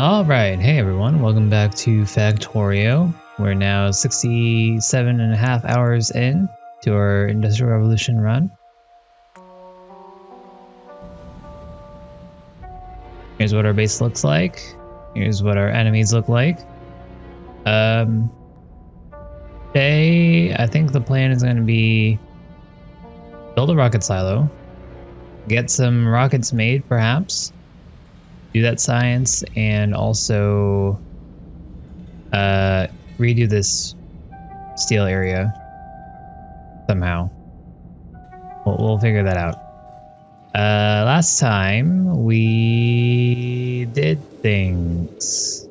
Alright, hey everyone, welcome back to Factorio. We're now 67.5 hours in to our Industrial Revolution run. Here's what our base looks like. Here's what our enemies look like. Today, I think the plan is going to be build a rocket silo, get some rockets made perhaps, do that science, and also redo this steel area somehow. We'll figure that out. Last time we did things.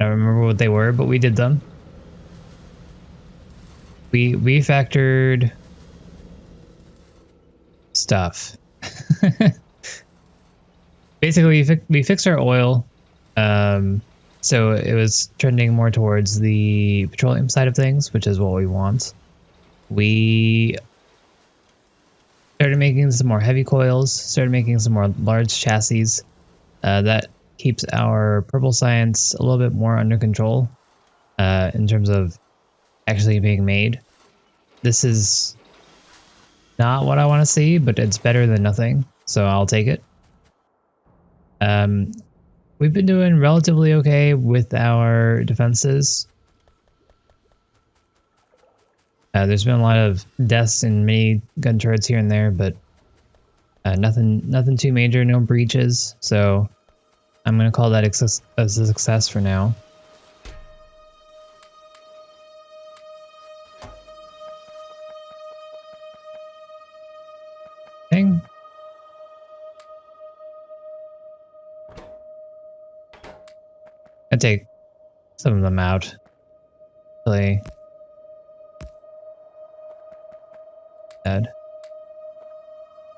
I don't remember what they were, but we did them. We refactored stuff. Basically, we fixed our oil. So it was trending more towards the petroleum side of things, which is what we want. We started making some more heavy coils, started making some more large chassis. That keeps our purple science a little bit more under control in terms of actually being made. This is not what I want to see, but it's better than nothing, so I'll take it. We've been doing relatively okay with our defenses. There's been a lot of deaths and many gun turrets here and there, but nothing too major, no breaches. So I'm gonna call that a success for now. Dang. I take some of them out. Play dead.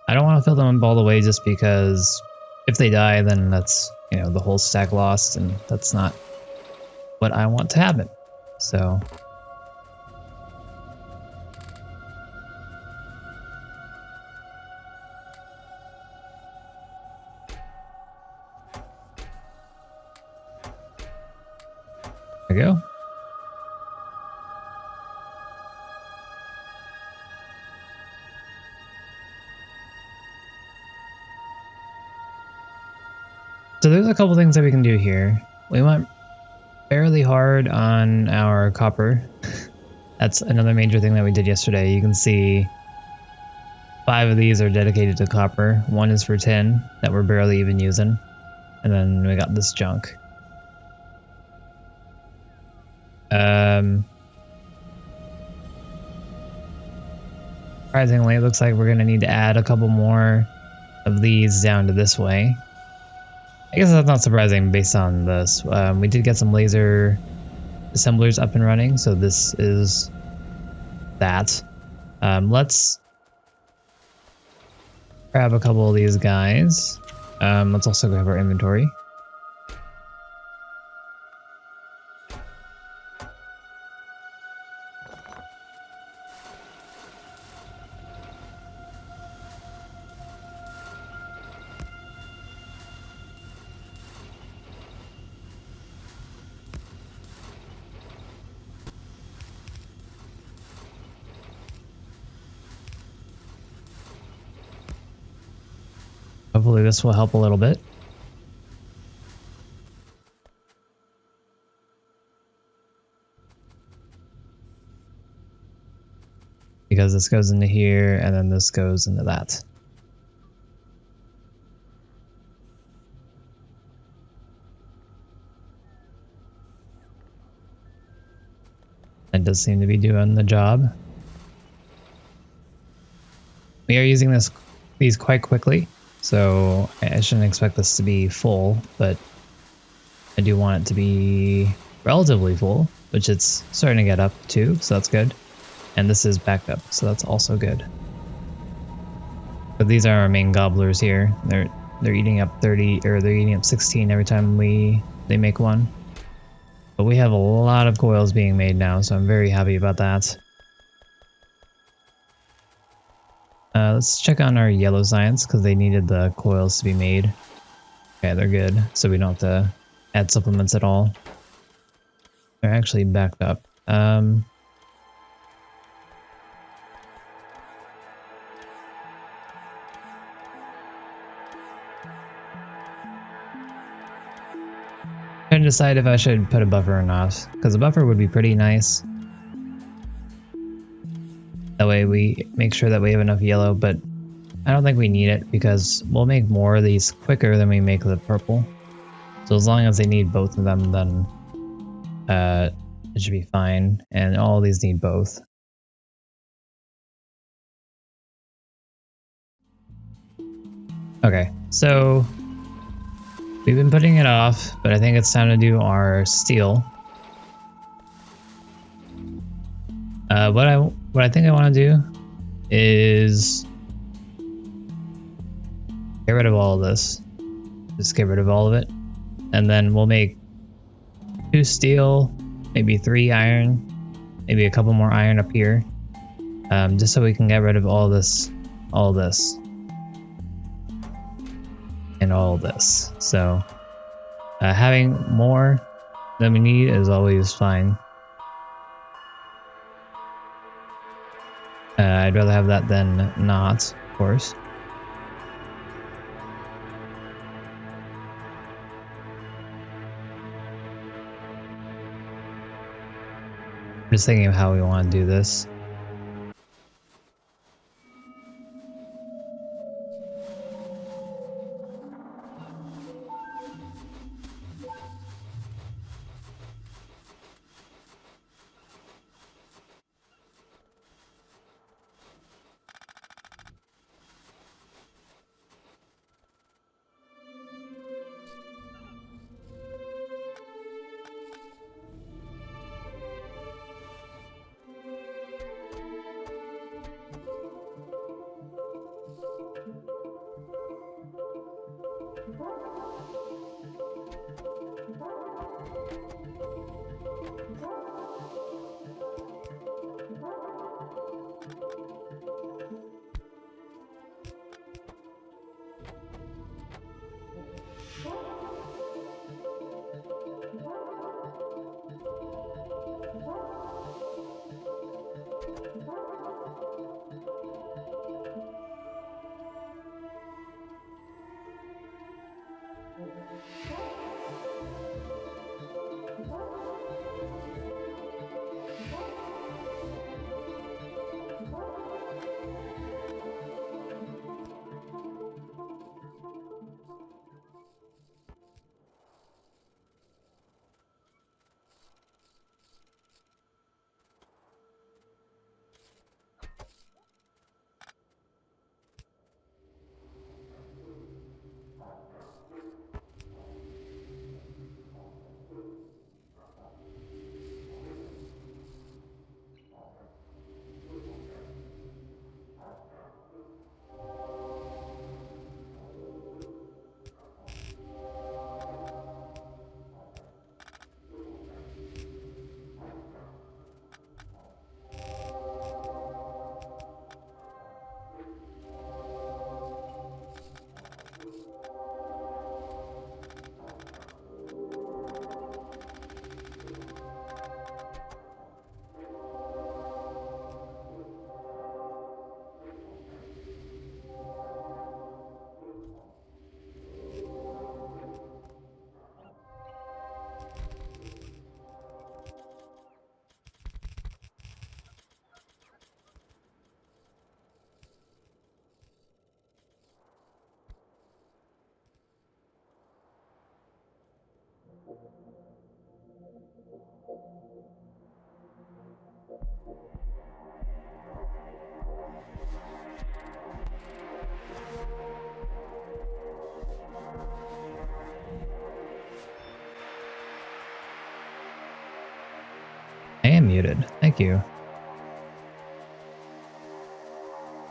I don't want to fill them up all the way just because if they die, then that's, you know, the whole stack lost, and that's not what I want to happen. So there we go. So there's a couple things that we can do here. We went fairly hard on our copper. That's another major thing that we did yesterday. You can see 5 of these are dedicated to copper. 1 is for tin that we're barely even using. And then we got this junk. Surprisingly, it looks like we're going to need to add a couple more of these down to this way. I guess that's not surprising based on this. We did get some laser assemblers up and running, so this is that. Let's grab a couple of these guys. Let's also grab our inventory. Hopefully this will help a little bit. Because this goes into here and then this goes into that. That does seem to be doing the job. We are using these quite quickly. So I shouldn't expect this to be full, but I do want it to be relatively full, which it's starting to get up to, so that's good. And this is backed up, so that's also good. But these are our main gobblers here. They're eating up 30, or they're eating up 16 every time they make one. But we have a lot of coils being made now, so I'm very happy about that. Let's check on our yellow science because they needed the coils to be made. Okay, they're good. So we don't have to add supplements at all. They're actually backed up. Trying to decide if I should put a buffer or not, because a buffer would be pretty nice. That way we make sure that we have enough yellow, but I don't think we need it because we'll make more of these quicker than we make the purple. So as long as they need both of them, then it should be fine. And all of these need both. Okay, so we've been putting it off, but I think it's time to do our steel. What I think I want to do is get rid of all of this. Just get rid of all of it, and then we'll make 2 steel, maybe 3 iron, maybe a couple more iron up here, just so we can get rid of all this, and all this. So having more than we need is always fine. I'd rather have that than not, of course. Just thinking of how we want to do this. I am muted. Thank you.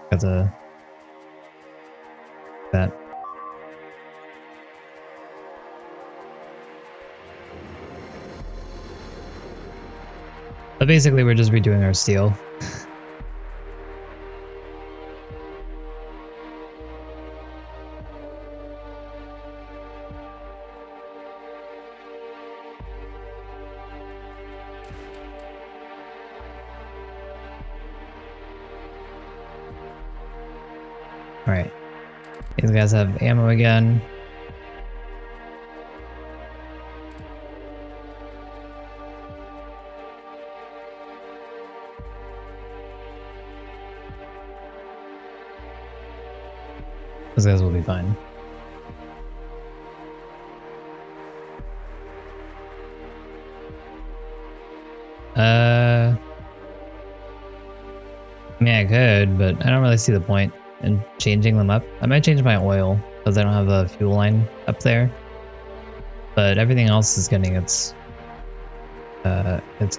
Got that. But basically, we're just redoing our steel. Alright. These guys have ammo again. Those guys will be fine. I mean, I could, but I don't really see the point in changing them up. I might change my oil because I don't have a fuel line up there. But everything else is getting its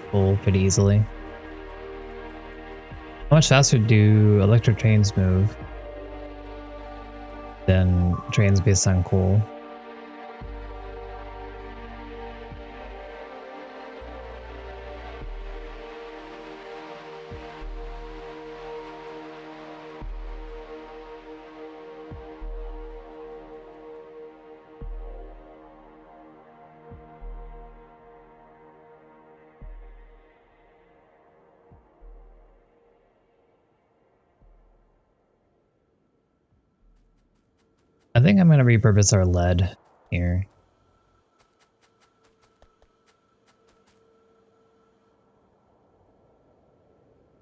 full pretty easily. How much faster do electric trains move than trains based on coal? I think I'm going to repurpose our lead here.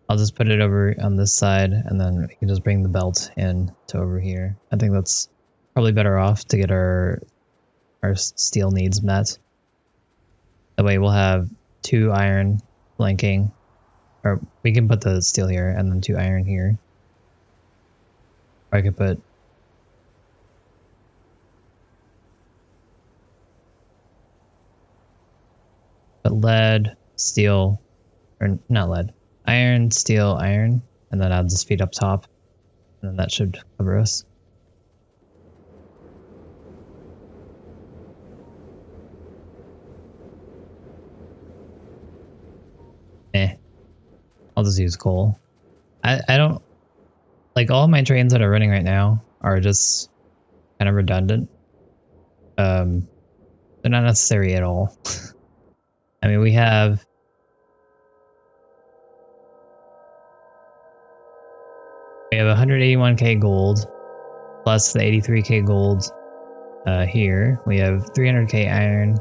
I'll just put it over on this side and then we can just bring the belt in to over here. I think that's probably better off to get our steel needs met. That way we'll have 2 iron flanking, or we can put the steel here and then 2 iron here. Or I could put lead, steel, or not lead, iron, steel, iron, and then I'll just feed up top, and then that should cover us. I'll just use coal. I don't like all my trains that are running right now are just kind of redundant. They're not necessary at all. I mean, we have We have 181k gold plus the 83k gold here. We have 300k iron.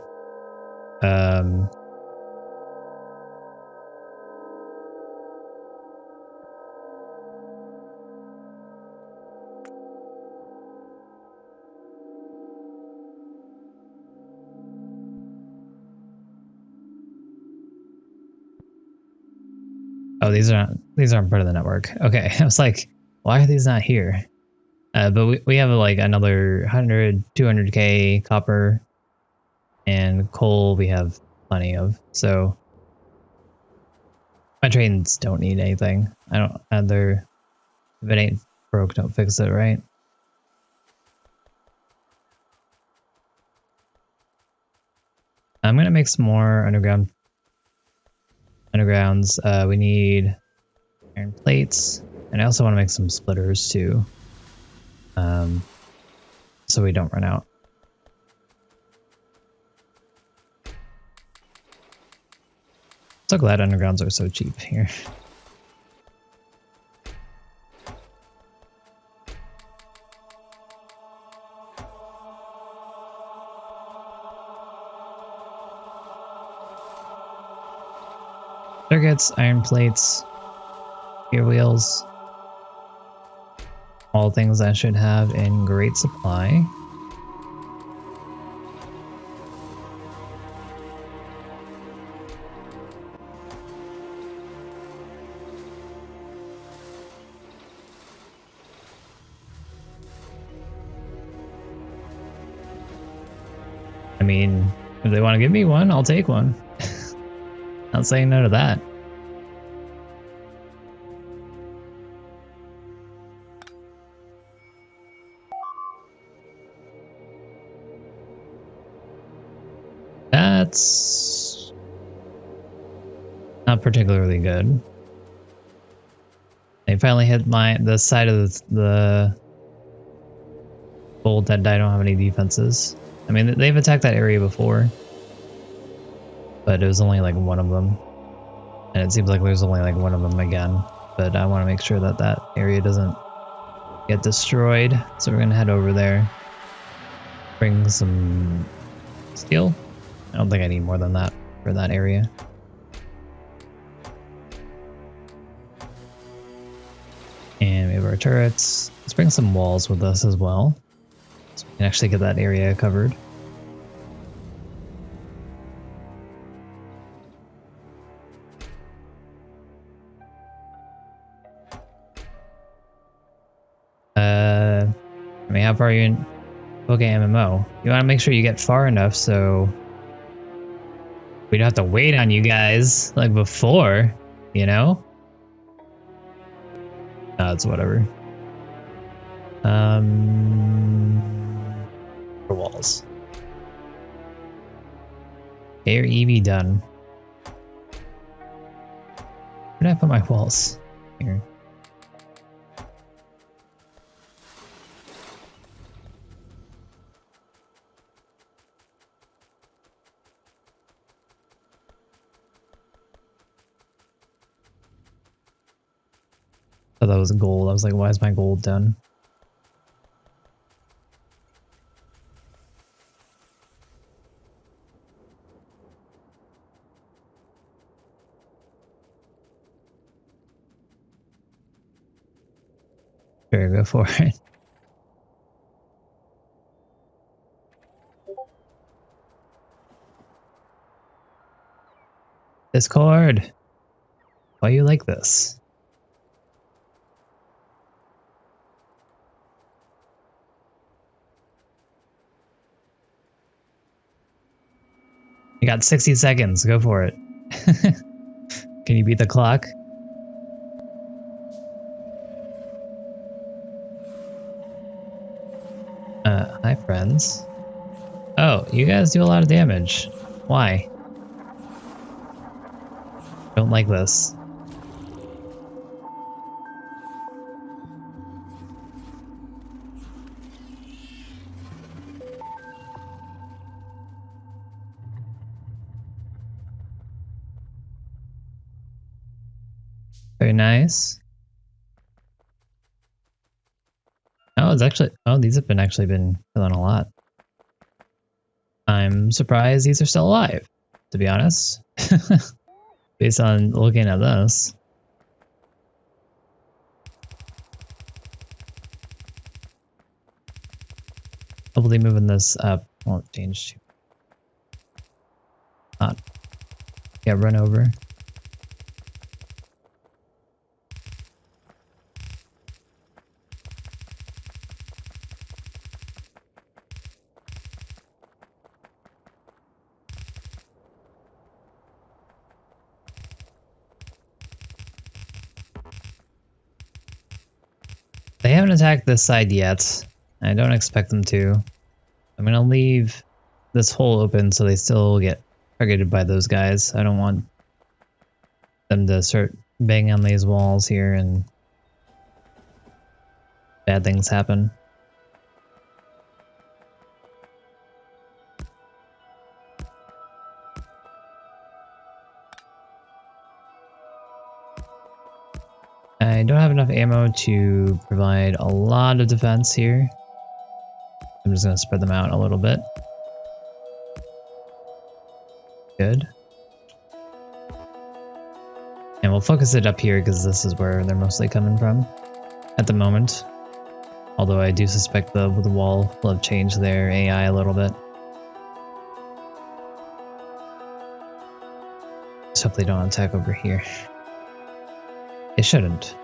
Oh, these aren't part of the network. Okay, I was like, why are these not here? But we have like another 100, 200k copper and coal we have plenty of. So my trains don't need anything. I don't either. If it ain't broke, don't fix it, right? I'm gonna make some more undergrounds. We need iron plates, and I also want to make some splitters too, so we don't run out. So glad undergrounds are so cheap here. Circuits, iron plates, gear wheels, all things I should have in great supply. I mean, if they want to give me one, I'll take one. Not saying no to that. That's not particularly good. They finally hit the side of the bolt that I don't have any defenses. I mean, they've attacked that area before, but it was only like one of them. And it seems like there's only like one of them again. But I want to make sure that that area doesn't get destroyed. So we're gonna head over there. Bring some steel. I don't think I need more than that for that area. And we have our turrets. Let's bring some walls with us as well, so we can actually get that area covered. I mean, how far are you in? Okay, MMO. You want to make sure you get far enough so we don't have to wait on you guys like before, you know? It's whatever. For walls. Air EV done. Where did I put my walls? Here. Oh, that was gold. I was like, why is my gold done? Sure, go for it. Discord. Why you like this? You got 60 seconds. Go for it. Can you beat the clock? Hi, friends. Oh, you guys do a lot of damage. Why? Don't like this. Very nice. Oh, it's actually, oh, these have been actually been killing a lot. I'm surprised these are still alive, to be honest. Based on looking at this. Hopefully moving this up won't change. Not. Yeah, run over. They haven't attacked this side yet. I don't expect them to. I'm gonna leave this hole open so they still get targeted by those guys. I don't want them to start banging on these walls here and bad things happen. I don't have enough ammo to provide a lot of defense here. I'm just going to spread them out a little bit. Good. And we'll focus it up here because this is where they're mostly coming from at the moment. Although I do suspect the wall will have changed their AI a little bit. Just hope they don't attack over here. They shouldn't.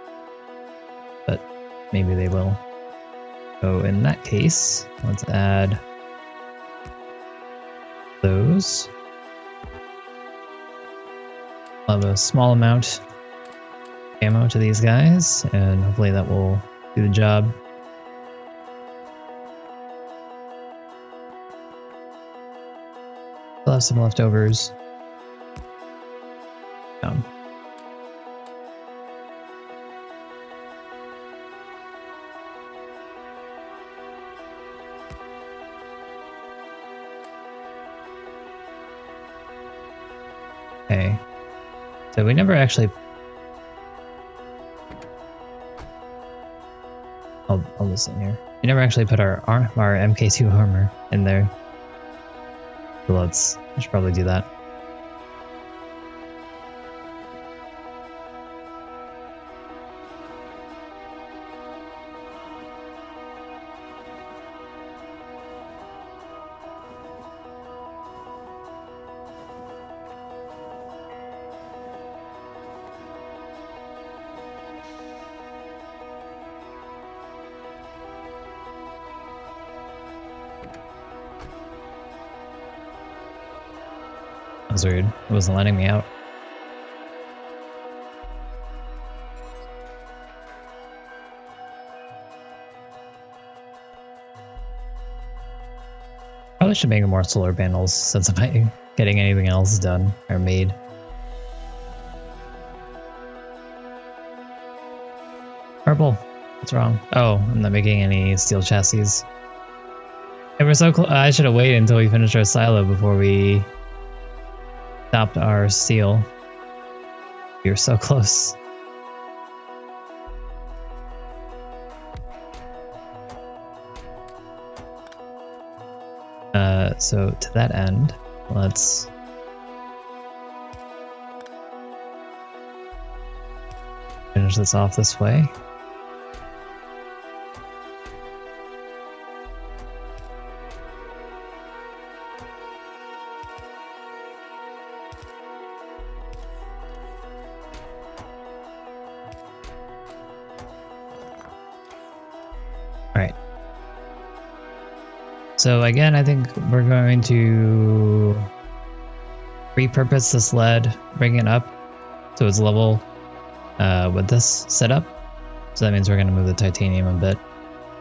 But maybe they will. So in that case, let's add those. I'll have a small amount of ammo to these guys, and hopefully that will do the job. Still have some leftovers. Okay. So we never actually... I'll listen here. We never actually put our MK2 armor in there. So I should probably do that. That was weird. It wasn't letting me out. Probably should make more solar panels since I'm not getting anything else done or made. Purple. What's wrong? Oh, I'm not making any steel chassis. Hey, we're so close. I should have waited until we finished our silo before we stopped our steel. You're so close. So to that end, let's finish this off this way. So again, I think we're going to repurpose this lead, bring it up so it's level with this setup. So that means we're going to move the titanium a bit.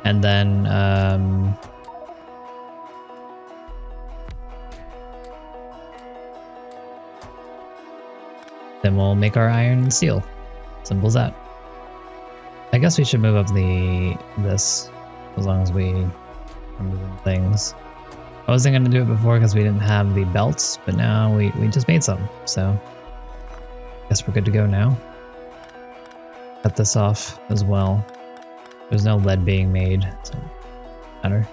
And then we'll make our iron and steel. Simple as that. I guess we should move up this as long as we moving things. I wasn't going to do it before because we didn't have the belts, but now we just made some, so I guess we're good to go now. Cut this off as well. There's no lead being made, so it doesn't matter.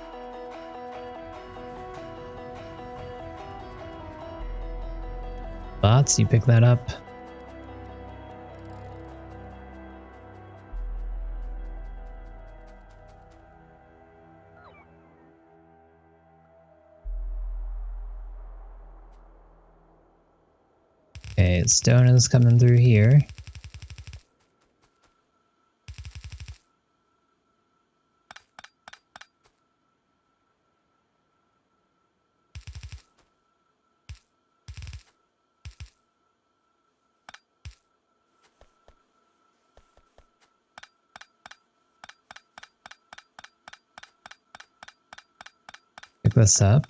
Bots, you pick that up. Okay, stone is coming through here. Pick this up.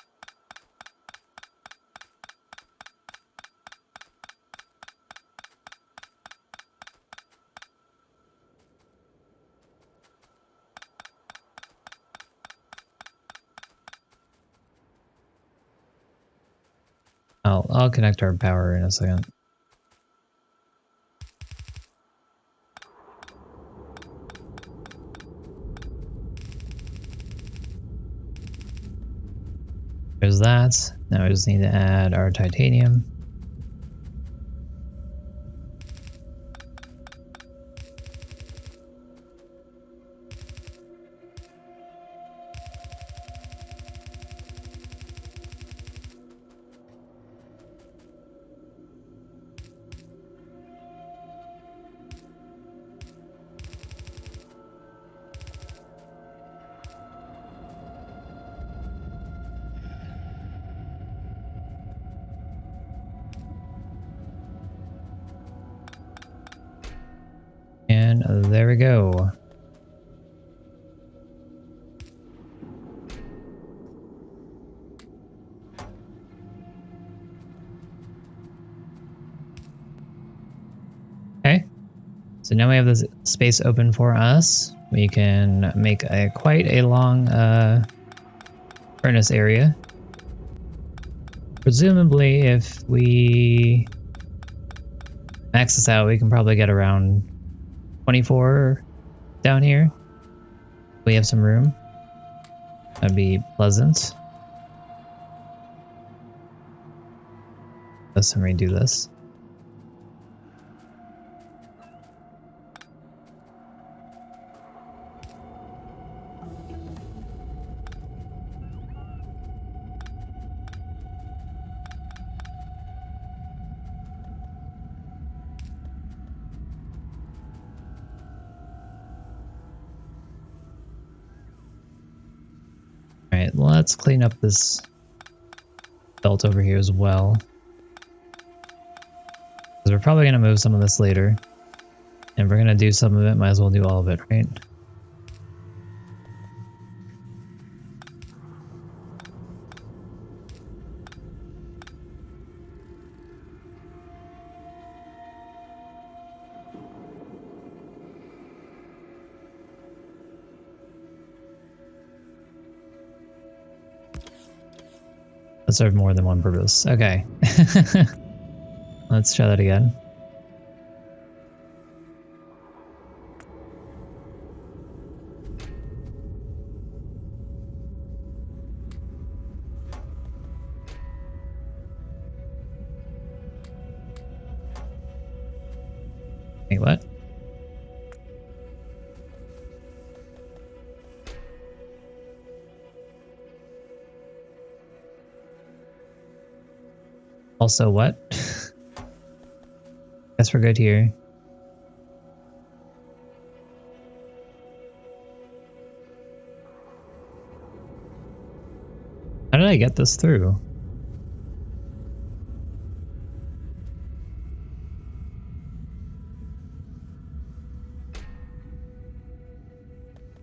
I'll connect our power in a second. There's that. Now we just need to add our titanium. And there we go. Okay, so now we have this space open for us. We can make quite a long furnace area. Presumably, if we max this out, we can probably get around 24 down here. We have some room. That'd be pleasant. Let's redo this. Alright, let's clean up this belt over here as well. Because we're probably going to move some of this later. And we're going to do some of it, might as well do all of it, right? That served more than one purpose. Okay. Let's try that again. Wait, what? Also what? Guess we're good here. How did I get this through?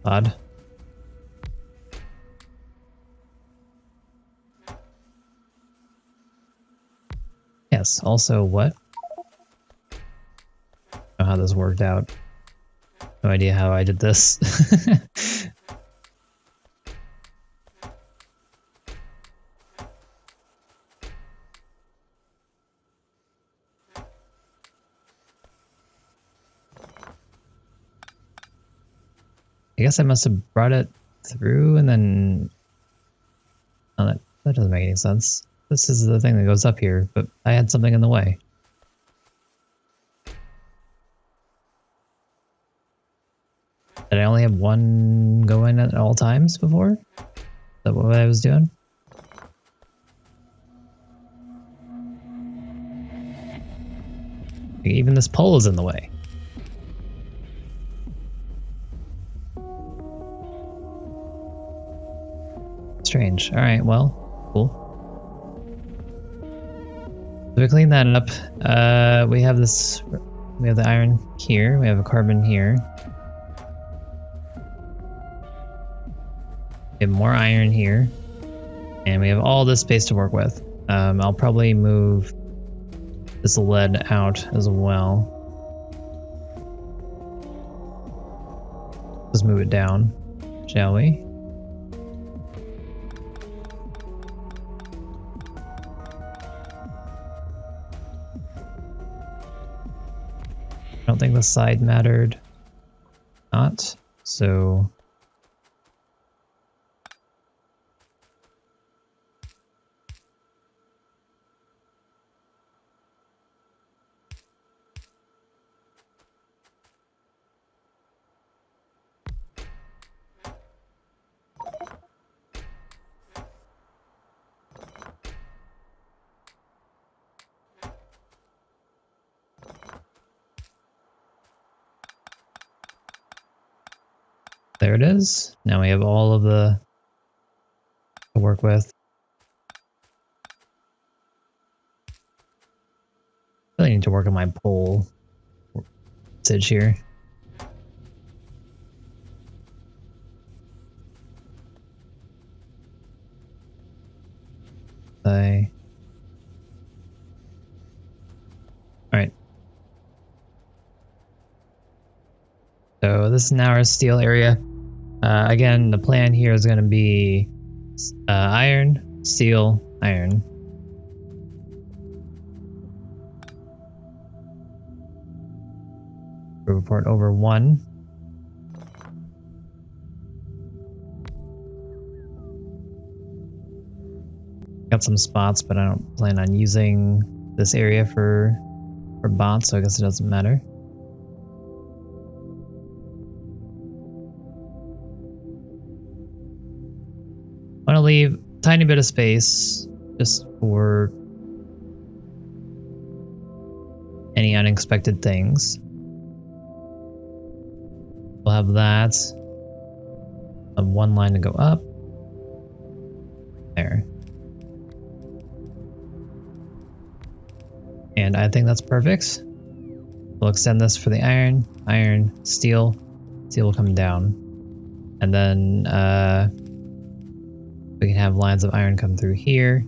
Odd. Yes, also what? I don't know how this worked out. No idea how I did this. I guess I must have brought it through and then... Oh, that doesn't make any sense. This is the thing that goes up here, but I had something in the way. Did I only have one go in at all times before? Is that what I was doing? Even this pole is in the way. Strange. Alright, well, cool. So we clean that up. We have this... We have the iron here. We have a carbon here. We have more iron here. And we have all this space to work with. I'll probably move this lead out as well. Let's move it down, shall we? I don't think the side mattered. Not. So... There it is. Now we have all of the to work with. Really need to work on my pole usage here. Alright. So this is now our steel area. Again, the plan here is going to be iron, steel, iron. Report over 1. Got some spots, but I don't plan on using this area for bots, so I guess it doesn't matter. I want to leave a tiny bit of space just for any unexpected things. We'll have that. One line to go up. There. And I think that's perfect. We'll extend this for the iron. Iron, steel. Steel will come down. And then we can have lines of iron come through here.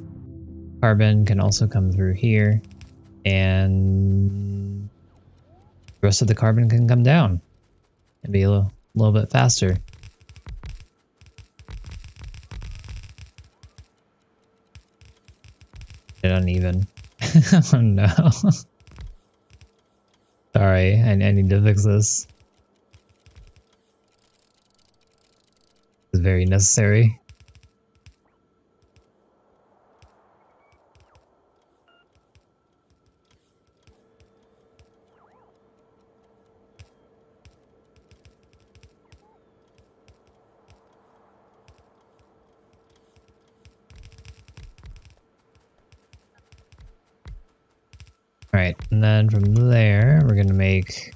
Carbon can also come through here. And the rest of the carbon can come down and be a little bit faster. Uneven. Oh no. Sorry, I need to fix this. It's very necessary. Alright, and then from there, we're gonna make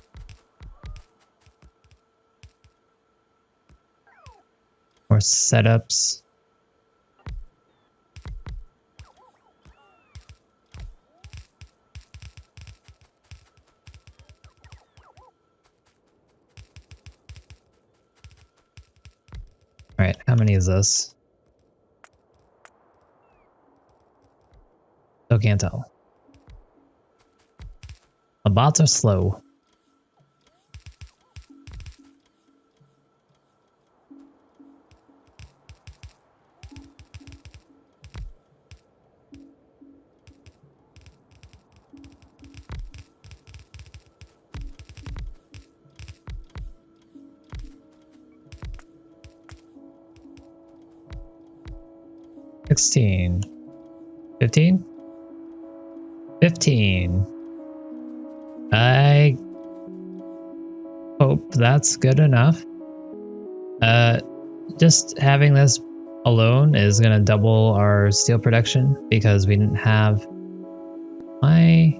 more setups. Alright, how many is this? Still can't tell. The bots are slow. $16. $15? $15. I hope that's good enough. Just having this alone is gonna double our steel production because we didn't have my...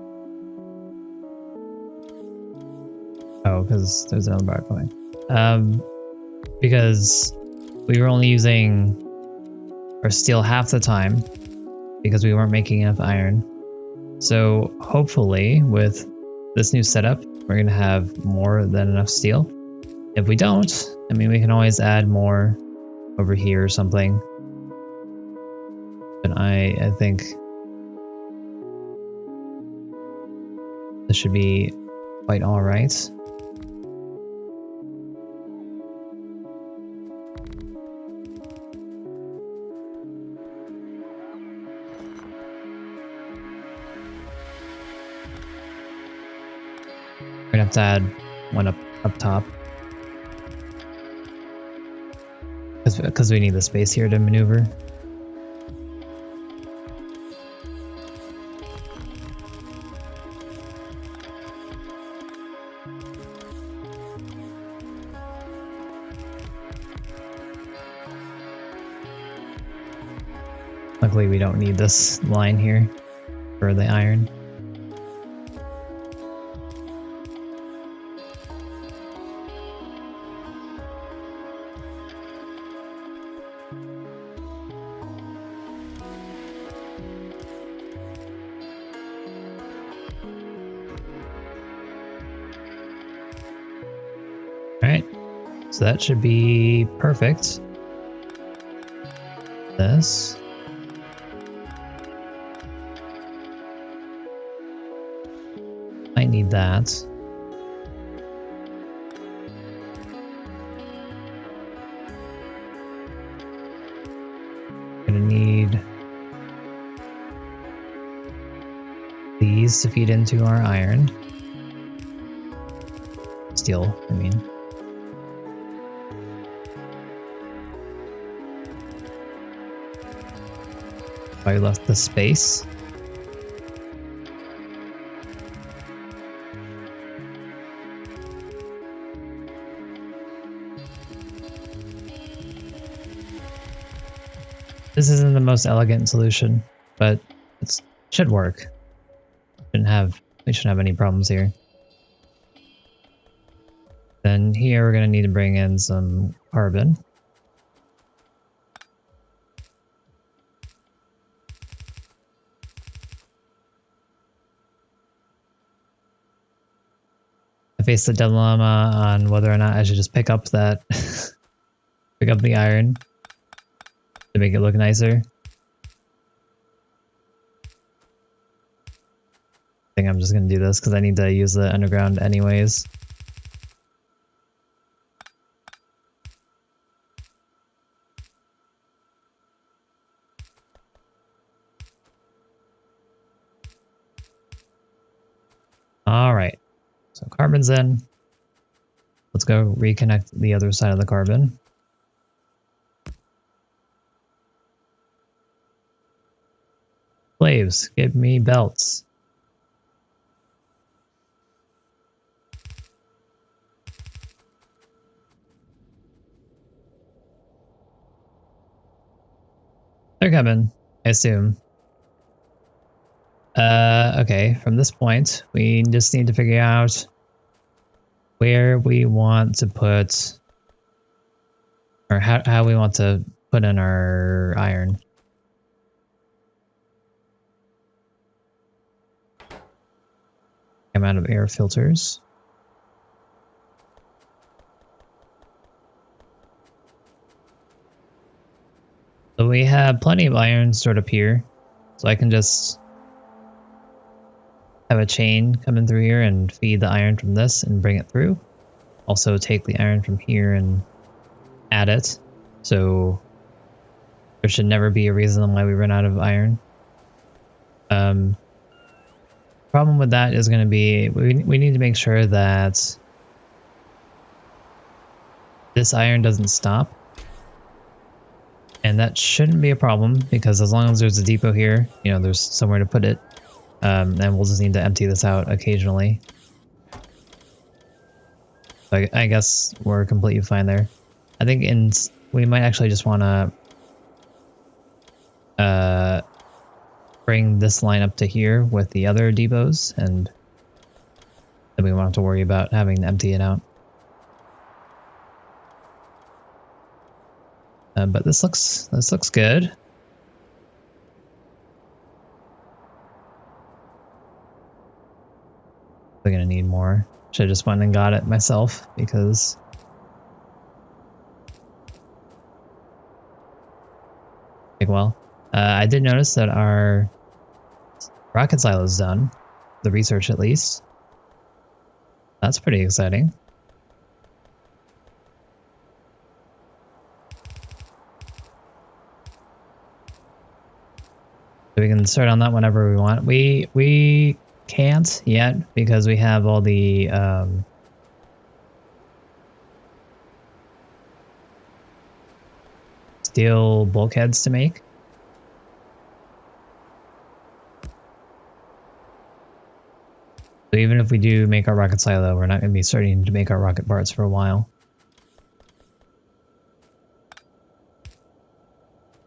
Oh, because there's another bar coming. Because we were only using our steel half the time because we weren't making enough iron. So hopefully with this new setup, we're going to have more than enough steel. If we don't, I mean, we can always add more over here or something. But I think this should be quite all right. We're gonna have to add one up top. Because we need the space here to maneuver. Luckily we don't need this line here for the iron. Alright, so that should be perfect. This. Might need that. Gonna need these to feed into our iron. Steel, I mean. I left the space. This isn't the most elegant solution, but it should work. We shouldn't have any problems here. Then here we're gonna need to bring in some carbon. I face the dilemma on whether or not I should just pick up that pick up the iron to make it look nicer. I think I'm just gonna do this because I need to use the underground anyways. All right, so carbon's in. Let's go reconnect the other side of the carbon. Slaves, give me belts. They're coming, I assume. Okay, from this point, we just need to figure out where we want to put, or how we want to put in our iron. I'm out of air filters. So we have plenty of iron stored up here, so I can just have a chain coming through here and feed the iron from this and bring it through. Also take the iron from here and add it. So there should never be a reason why we run out of iron. Problem with that is going to be we need to make sure that this iron doesn't stop. And that shouldn't be a problem because as long as there's a depot here, you know, there's somewhere to put it. And we'll just need to empty this out occasionally. So I guess we're completely fine there. I think we might actually just want to bring this line up to here with the other depots, and then we won't have to worry about having to empty it out. But this looks good. We're gonna need more. Should have just went and got it myself because well, I did notice that our rocket silo is done, the research at least. That's pretty exciting. So we can start on that whenever we want. We can't yet because we have all the steel bulkheads to make. So even if we do make our rocket silo, we're not going to be starting to make our rocket parts for a while.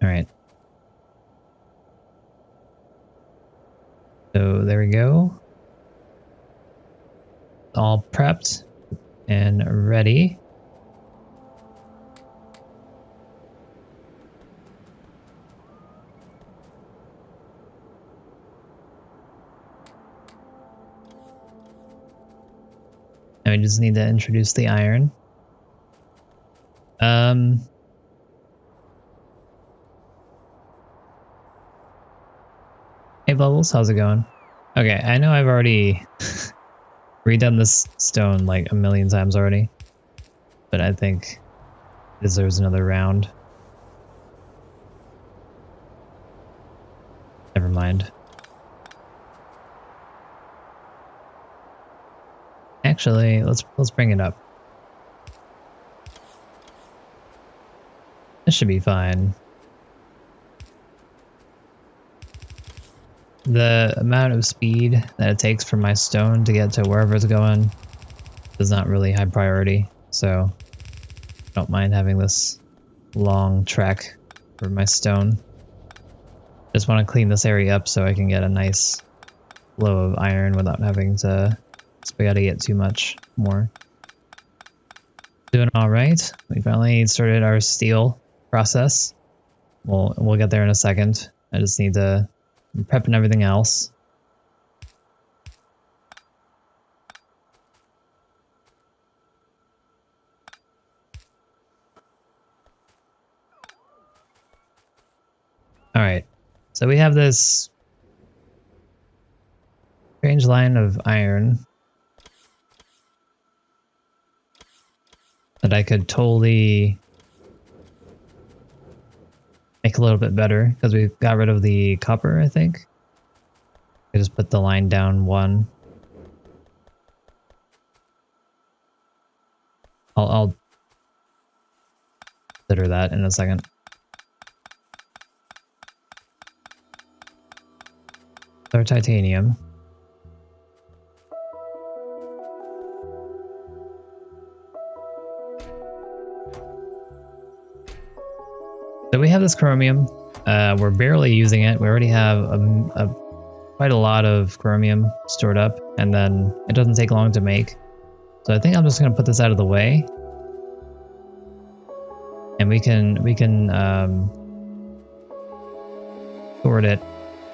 All right. So there we go. All prepped and ready. And we just need to introduce the iron. Hey Bubbles, how's it going? Okay, I know I've already redone this stone like a million times already, but I think it deserves another round. Never mind. Actually, let's bring it up. This should be fine. the amount of speed that it takes for my stone to get to wherever it's going is not really high priority, so I don't mind having this long trek for my stone. Just want to clean this area up so I can get a nice flow of iron without having to spaghetti it too much more. Doing all right. We finally started our steel process. We'll get there in a second. I just need to prep and everything else. All right. So we have this strange line of iron that I could totally make a little bit better because we got rid of the copper, I think. I just put the line down one. I'll consider that in a second. Our titanium. So we have this chromium. We're barely using it. We already have quite a lot of chromium stored up, and then it doesn't take long to make. So I think I'm just going to put this out of the way, and we can sort it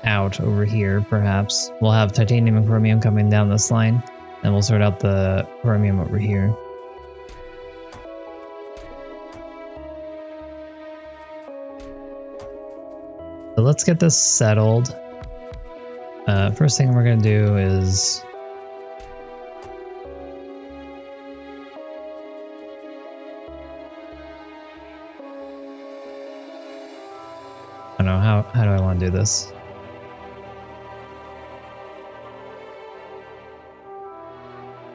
out over here. Perhaps we'll have titanium and chromium coming down this line, and we'll sort out the chromium over here. So let's get this settled. First thing we're going to do is I don't know, how do I want to do this?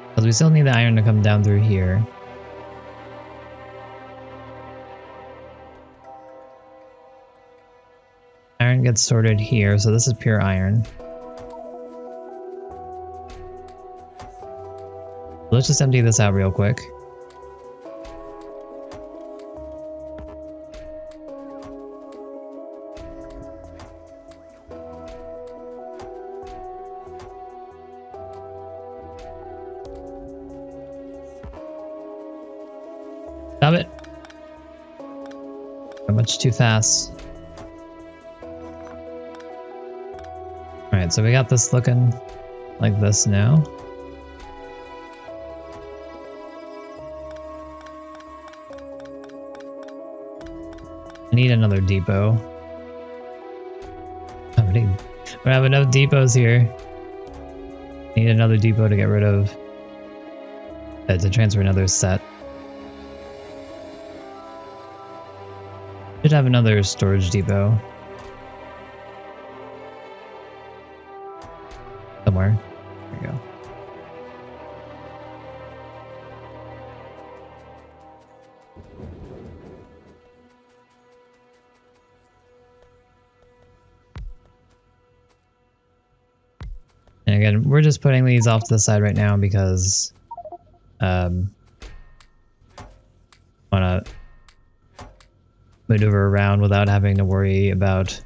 Because we still need the iron to come down through here. Iron gets sorted here, so this is pure iron. Let's just empty this out real quick. Stop it! Not much too fast. Alright, so we got this looking like this now. I need another depot. We have enough depots here. Need another depot to get rid of. To transfer another set. Should have another storage depot. Somewhere. There we go. And again, we're just putting these off to the side right now because want to maneuver around without having to worry about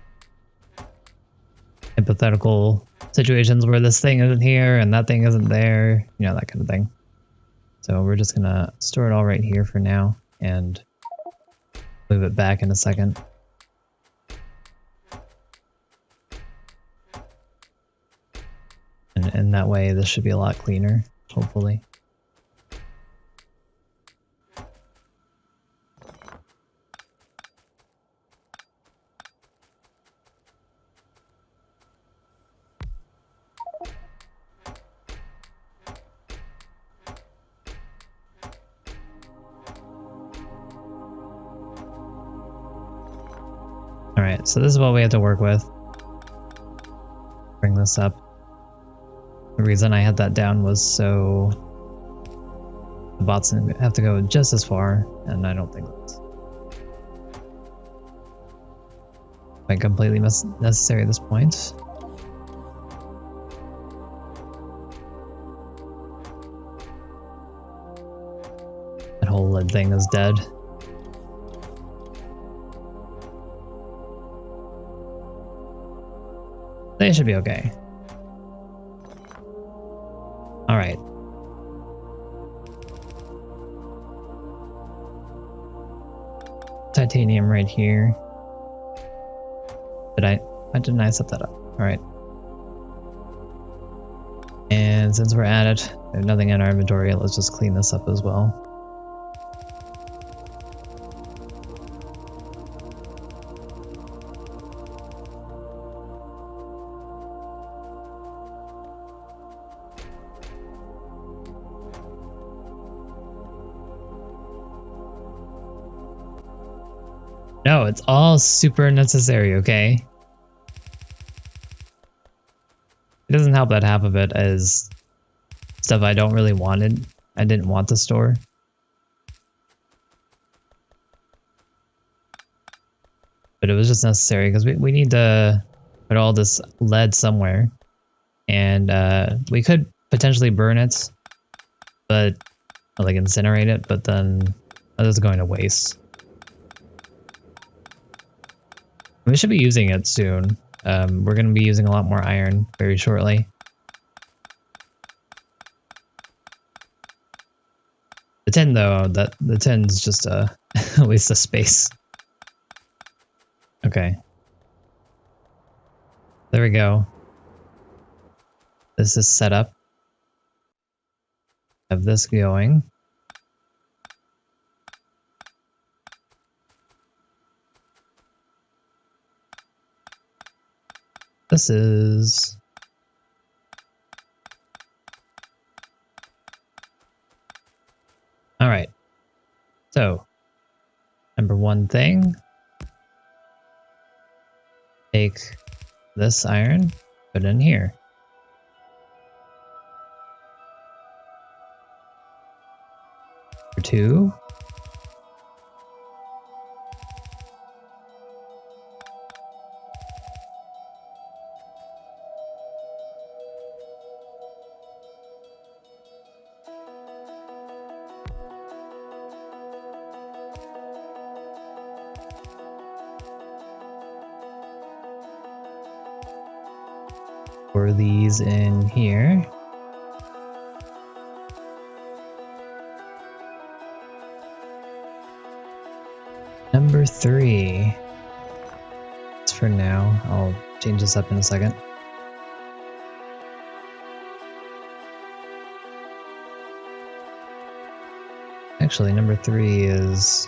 hypothetical situations where this thing isn't here and that thing isn't there, you know, that kind of thing. So we're just gonna store it all right here for now and move it back in a second. And that way this should be a lot cleaner, hopefully. Alright, so this is what we have to work with. Bring this up. The reason I had that down was so the bots have to go just as far, and I don't think that's quite completely necessary at this point. invalid thing is dead. They should be okay. All right. Titanium right here. Why didn't I set that up? All right. And since we're at it, there's nothing in our inventory. Let's just clean this up as well. No, it's all super necessary, okay? It doesn't help that half of it is stuff I don't really wanted. I didn't want to store. But it was just necessary because we need to put all this lead somewhere. And we could potentially burn it, but or like incinerate it, but then that is going to waste. We should be using it soon. We're going to be using a lot more iron very shortly. The tin, though, the tin's just a waste of space. Okay. There we go. This is set up. Have this going. This is... All right. So, number one thing. Take this iron, put it in here. Number two. Pour these in here. Number three. That's for now. I'll change this up in a second. Actually, number three is...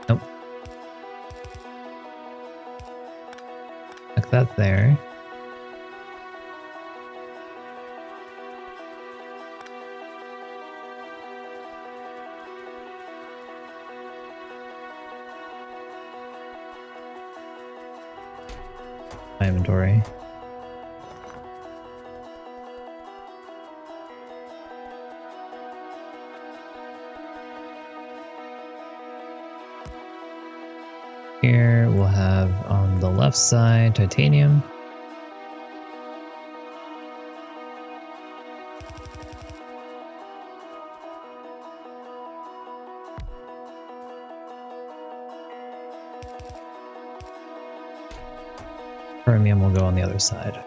Nope. Like that there. My inventory. Here we'll have on the left side titanium. Chromium will go on the other side.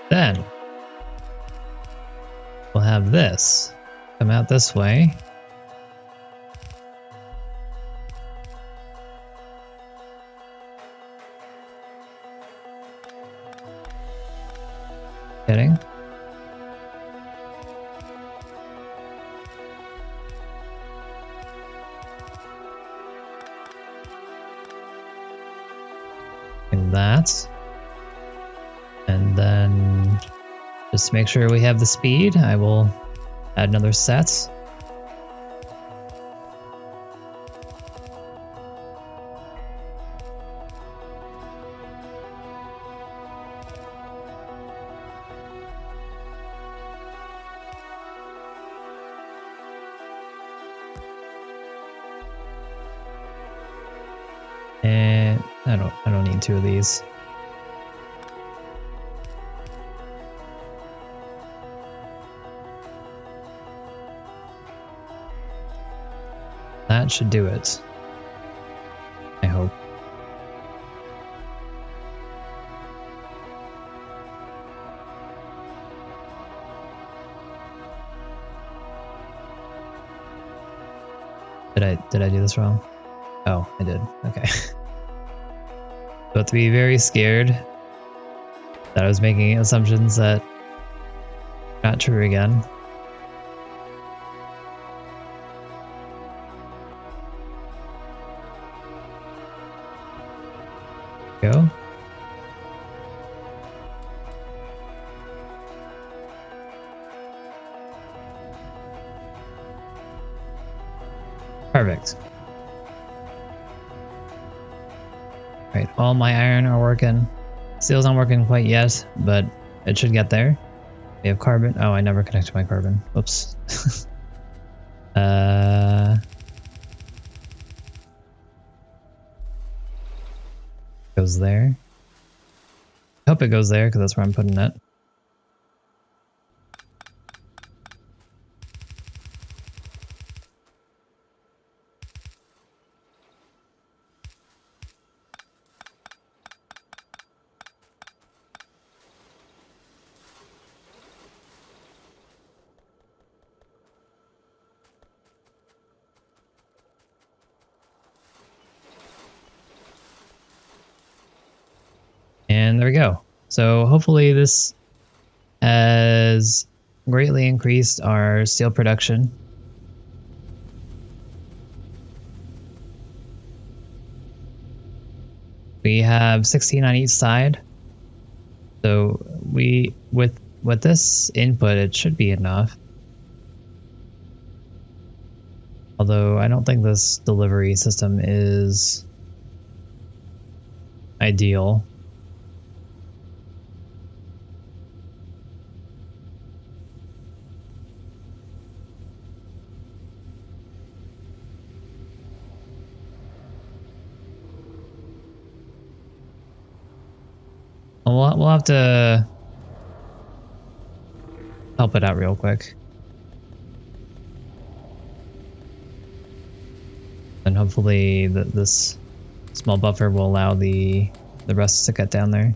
Then we'll have this come out this way. Kidding? And that. And then just to make sure we have the speed, I will add another set. And I don't need two of these. That should do it. I hope. Did I do this wrong? Oh, I did. Okay. So to be very scared that I was making assumptions that are not true again. Go. Perfect. Right, all my iron are working. Steel's not working quite yet, but it should get there. We have carbon. Oh, I never connected my carbon. Whoops. Goes there. I hope it goes there because that's where I'm putting it. And there we go. So hopefully this has greatly increased our steel production. We have 16 on each side. So with this input, it should be enough. Although I don't think this delivery system is ideal. We'll have to help it out real quick. And hopefully this small buffer will allow the rest to get down there.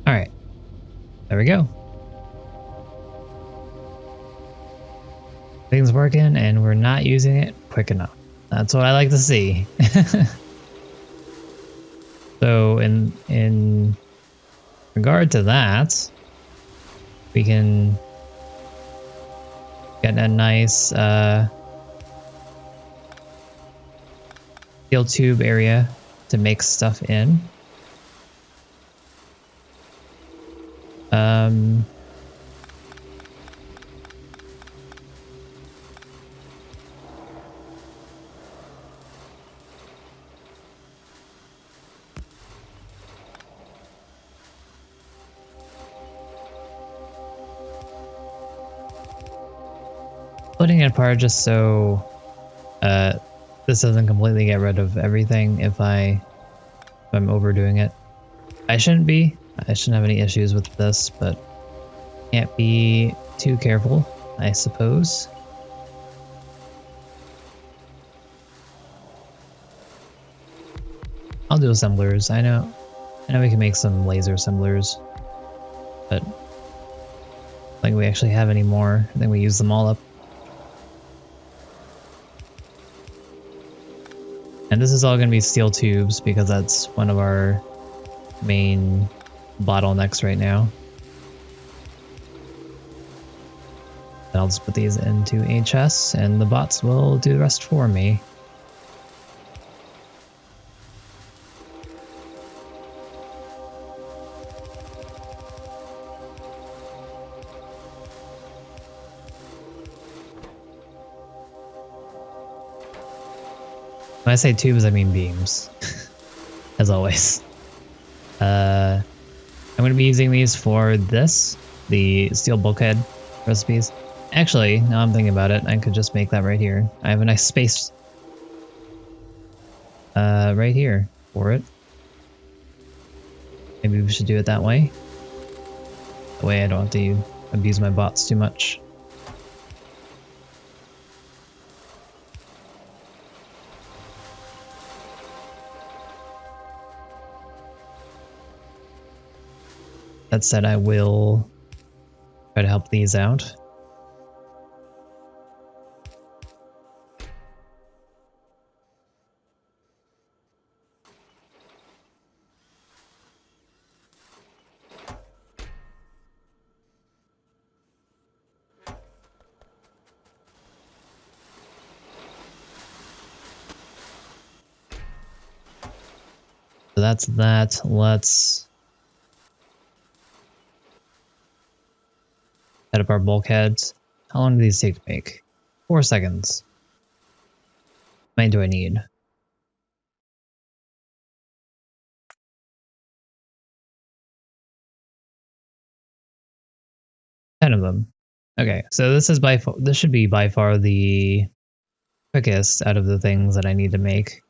Alright. There we go. Things working and we're not using it quick enough. That's what I like to see. So in regard to that, we can get a nice steel tube area to make stuff in. Putting it apart just so this doesn't completely get rid of everything if I'm overdoing it. I shouldn't be. I shouldn't have any issues with this, but can't be too careful, I suppose. I'll do assemblers. I know we can make some laser assemblers, but I don't think we actually have any more. I think we used them all up. And this is all going to be steel tubes because that's one of our main bottlenecks right now. And I'll just put these into HS and the bots will do the rest for me. When I say tubes, I mean beams, as always. I'm going to be using these for this, the steel bulkhead recipes. Actually, now I'm thinking about it, I could just make that right here. I have a nice space right here for it. Maybe we should do it that way. That way I don't have to abuse my bots too much. That said, I will try to help these out. So that's that. Let's set up our bulkheads. How long do these take to make? 4 seconds. How many do I need? 10 of them. Okay, so this is this should be by far the quickest out of the things that I need to make.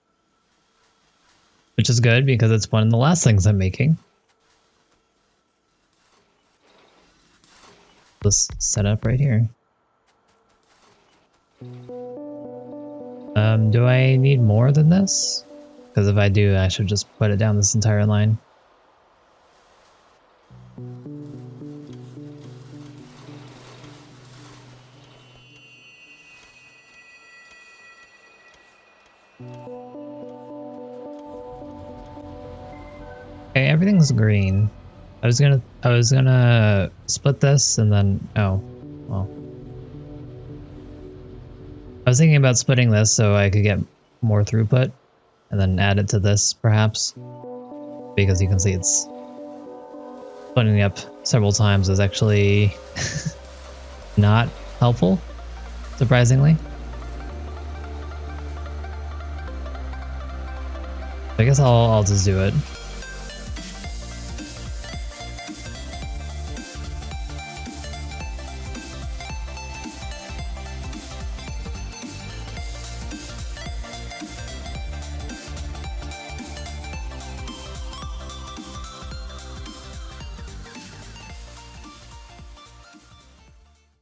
Which is good because it's one of the last things I'm making. Let's set up right here. Do I need more than this? Because if I do, I should just put it down this entire line. Okay, everything's green. I was gonna split this and then oh, well. I was thinking about splitting this so I could get more throughput and then add it to this perhaps, because you can see it's splitting it up several times is actually not helpful, surprisingly. I guess I'll just do it.